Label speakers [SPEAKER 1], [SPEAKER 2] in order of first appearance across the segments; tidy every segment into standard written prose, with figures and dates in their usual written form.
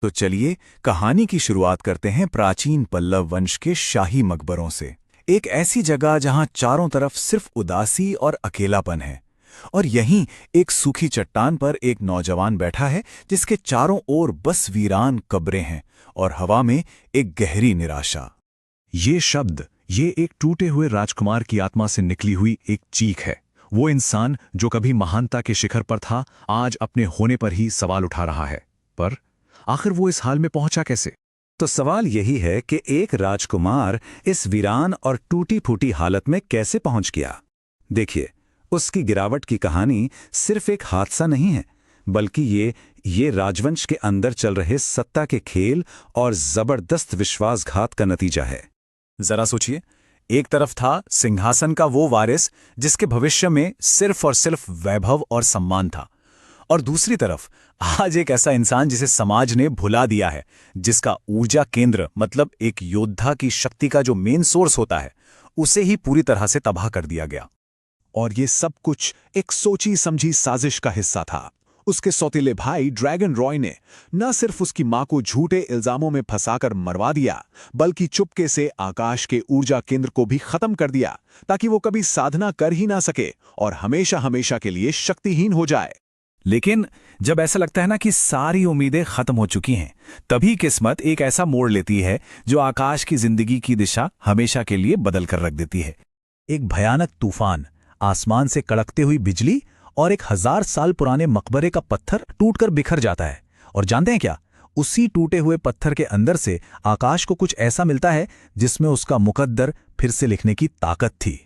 [SPEAKER 1] तो चलिए कहानी की शुरुआत करते हैं प्राचीन पल्लव वंश के शाही मकबरों से। एक ऐसी जगह जहां चारों तरफ सिर्फ उदासी और अकेलापन है। और यहीं एक सूखी चट्टान पर एक नौजवान बैठा है जिसके चारों ओर बस वीरान कब्रें हैं और हवा में एक गहरी निराशा।
[SPEAKER 2] ये शब्द, ये एक टूटे हुए राजकुमार की आत्मा से निकली हुई एक चीख है। वो इंसान जो कभी महानता के शिखर पर था, आज अपने होने पर ही सवाल उठा रहा है। पर आखिर वो इस हाल में पहुंचा कैसे?
[SPEAKER 3] तो सवाल यही है कि एक राजकुमार इस वीरान और टूटी फूटी हालत में कैसे पहुंच गया। देखिए, उसकी गिरावट की कहानी सिर्फ एक हादसा नहीं है, बल्कि ये राजवंश के अंदर चल रहे सत्ता के खेल और जबरदस्त विश्वासघात का नतीजा है।
[SPEAKER 1] जरा सोचिए, एक तरफ था सिंहासन का वो वारिस जिसके भविष्य में सिर्फ और सिर्फ वैभव और सम्मान था, और दूसरी तरफ आज एक ऐसा इंसान जिसे समाज ने भुला दिया है, जिसका ऊर्जा केंद्र मतलब एक योद्धा की शक्ति का जो मेन सोर्स होता है, उसे ही पूरी तरह से तबाह कर दिया गया।
[SPEAKER 2] और ये सब कुछ एक सोची समझी साजिश का हिस्सा था। उसके सौतेले भाई ड्रैगन रॉय ने न सिर्फ उसकी मां को झूठे इल्जामों में फंसाकर मरवा दिया, बल्कि चुपके से आकाश के ऊर्जा केंद्र को भी खत्म कर दिया, ताकि वो कभी साधना कर ही ना सके और हमेशा हमेशा के लिए शक्तिहीन हो जाए।
[SPEAKER 1] लेकिन जब ऐसा लगता है ना कि सारी उम्मीदें खत्म हो चुकी हैं, तभी किस्मत एक ऐसा मोड़ लेती है जो आकाश की जिंदगी की दिशा हमेशा के लिए बदल कर रख देती है। एक भयानक तूफान, आसमान से कड़कते हुई बिजली और एक 1000 साल पुराने मकबरे का पत्थर टूटकर बिखर जाता है। और जानते हैं क्या, उसी टूटे हुए पत्थर के अंदर से आकाश को कुछ ऐसा मिलता है जिसमें उसका मुकद्दर फिर से लिखने की ताकत थी।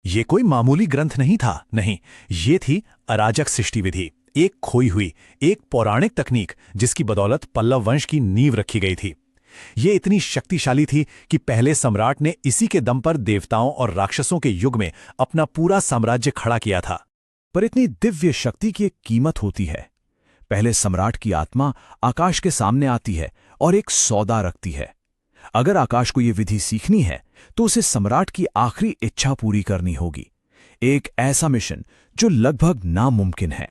[SPEAKER 2] ये कोई मामूली ग्रंथ नहीं था, नहीं, ये थी अराजक सृष्टि विधि, एक खोई हुई, एक पौराणिक तकनीक जिसकी बदौलत पल्लव वंश की नींव रखी गई थी। ये इतनी शक्तिशाली थी कि पहले सम्राट ने इसी के दम पर देवताओं और राक्षसों के युग में अपना पूरा साम्राज्य खड़ा किया था।
[SPEAKER 1] पर इतनी दिव्य शक्ति की एक कीमत होती है। पहले सम्राट की आत्मा आकाश के सामने आती है और एक सौदा रखती है। अगर आकाश को यह विधि सीखनी है तो उसे सम्राट की आखिरी इच्छा पूरी करनी होगी, एक ऐसा मिशन जो लगभग नामुमकिन है।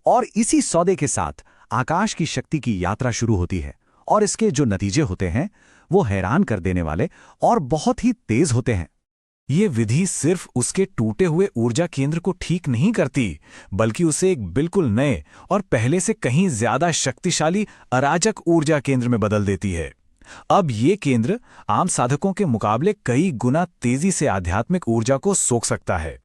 [SPEAKER 3] और इसी सौदे के साथ आकाश की शक्ति की यात्रा शुरू होती है, और इसके जो नतीजे होते हैं वो हैरान कर देने वाले और बहुत ही तेज होते हैं।
[SPEAKER 1] ये विधि सिर्फ उसके टूटे हुए ऊर्जा केंद्र को ठीक नहीं करती, बल्कि उसे एक बिल्कुल नए और पहले से कहीं ज्यादा शक्तिशाली अराजक ऊर्जा केंद्र में बदल देती है। अब ये केंद्र आम साधकों के मुकाबले कई गुना तेजी से आध्यात्मिक ऊर्जा को सोख सकता है।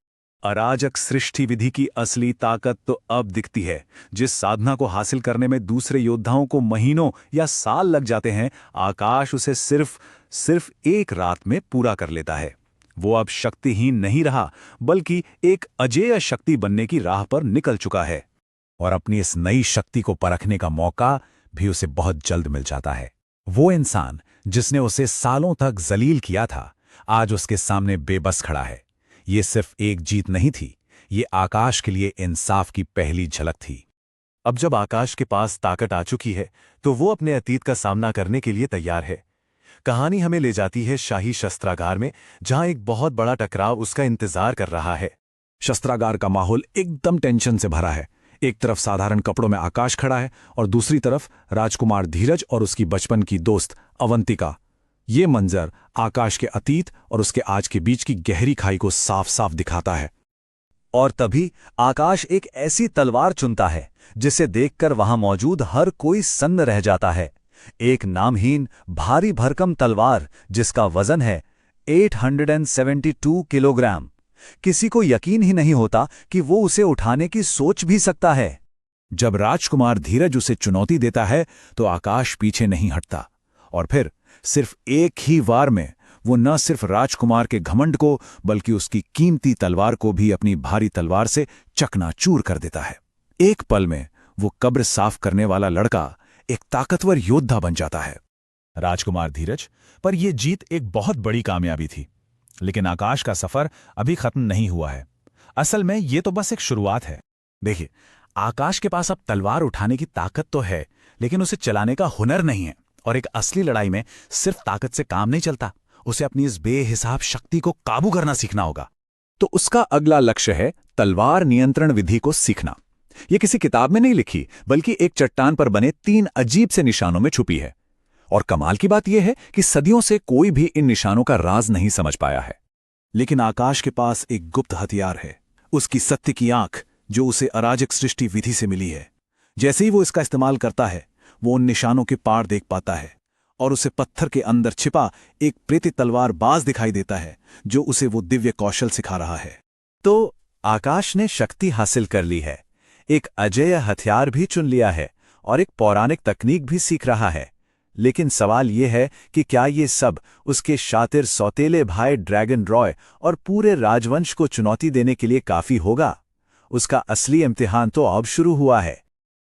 [SPEAKER 3] अराजक सृष्टि विधि की असली ताकत तो अब दिखती है। जिस साधना को हासिल करने में दूसरे योद्धाओं को महीनों या साल लग जाते हैं, आकाश उसे सिर्फ एक रात में पूरा कर लेता है। वो अब शक्तिहीन नहीं रहा, बल्कि एक अजेय शक्ति बनने की राह पर निकल चुका है।
[SPEAKER 1] और अपनी इस नई शक्ति को परखने का मौका भी उसे बहुत जल्द मिल जाता है। वो इंसान जिसने उसे सालों तक जलील किया था, आज उसके सामने बेबस खड़ा है। ये सिर्फ एक जीत नहीं थी, ये आकाश के लिए इंसाफ की पहली झलक थी।
[SPEAKER 2] अब जब आकाश के पास ताकत आ चुकी है, तो वो अपने अतीत का सामना करने के लिए तैयार है। कहानी हमें ले जाती है शाही शस्त्रागार में, जहां एक बहुत बड़ा टकराव उसका इंतजार कर रहा है।
[SPEAKER 1] शस्त्रागार का माहौल एकदम टेंशन से भरा है। एक तरफ साधारण कपड़ों में आकाश खड़ा है और दूसरी तरफ राजकुमार धीरज और उसकी बचपन की दोस्त अवंतिका। ये मंजर आकाश के अतीत और उसके आज के बीच की गहरी खाई को साफ साफ दिखाता है।
[SPEAKER 3] और तभी आकाश एक ऐसी तलवार चुनता है जिसे देखकर वहां मौजूद हर कोई सन्न रह जाता है। एक नामहीन भारी भरकम तलवार जिसका वजन है 872 किलोग्राम। किसी को यकीन ही नहीं होता कि वो उसे उठाने की सोच भी सकता है।
[SPEAKER 1] जब राजकुमार धीरज उसे चुनौती देता है तो आकाश पीछे नहीं हटता, और फिर सिर्फ एक ही वार में वो न सिर्फ राजकुमार के घमंड को बल्कि उसकी कीमती तलवार को भी अपनी भारी तलवार से चकनाचूर कर देता है। एक पल में वो कब्र साफ करने वाला लड़का एक ताकतवर योद्धा बन जाता है। राजकुमार धीरज पर यह जीत एक बहुत बड़ी कामयाबी थी, लेकिन आकाश का सफर अभी खत्म नहीं हुआ है। असल में यह तो बस एक शुरुआत है। देखिए, आकाश के पास अब तलवार उठाने की ताकत तो है, लेकिन उसे चलाने का हुनर नहीं है। और एक असली लड़ाई में सिर्फ ताकत से काम नहीं चलता, उसे अपनी इस बेहिसाब शक्ति को काबू करना सीखना होगा। तो उसका अगला लक्ष्य है तलवार नियंत्रण विधि को सीखना।
[SPEAKER 2] ये किसी किताब में नहीं लिखी, बल्कि एक चट्टान पर बने 3 अजीब से निशानों में छुपी है। और कमाल की बात यह है कि सदियों से कोई भी इन निशानों का राज नहीं समझ पाया है।
[SPEAKER 1] लेकिन आकाश के पास एक गुप्त हथियार है, उसकी सत्य की आंख, जो उसे अराजक सृष्टि विधि से मिली है। जैसे ही वो इसका इस्तेमाल करता है, वो उन निशानों के पार देख पाता है और उसे पत्थर के अंदर छिपा एक प्रेती तलवार बाज दिखाई देता है, जो उसे वो दिव्य कौशल सिखा रहा है।
[SPEAKER 3] तो आकाश ने शक्ति हासिल कर ली है, एक अजेय हथियार भी चुन लिया है और एक पौराणिक तकनीक भी सीख रहा है। लेकिन सवाल यह है कि क्या ये सब उसके शातिर सौतेले भाई ड्रैगन रॉय और पूरे राजवंश को चुनौती देने के लिए काफी होगा? उसका असली इम्तिहान तो अब शुरू हुआ है।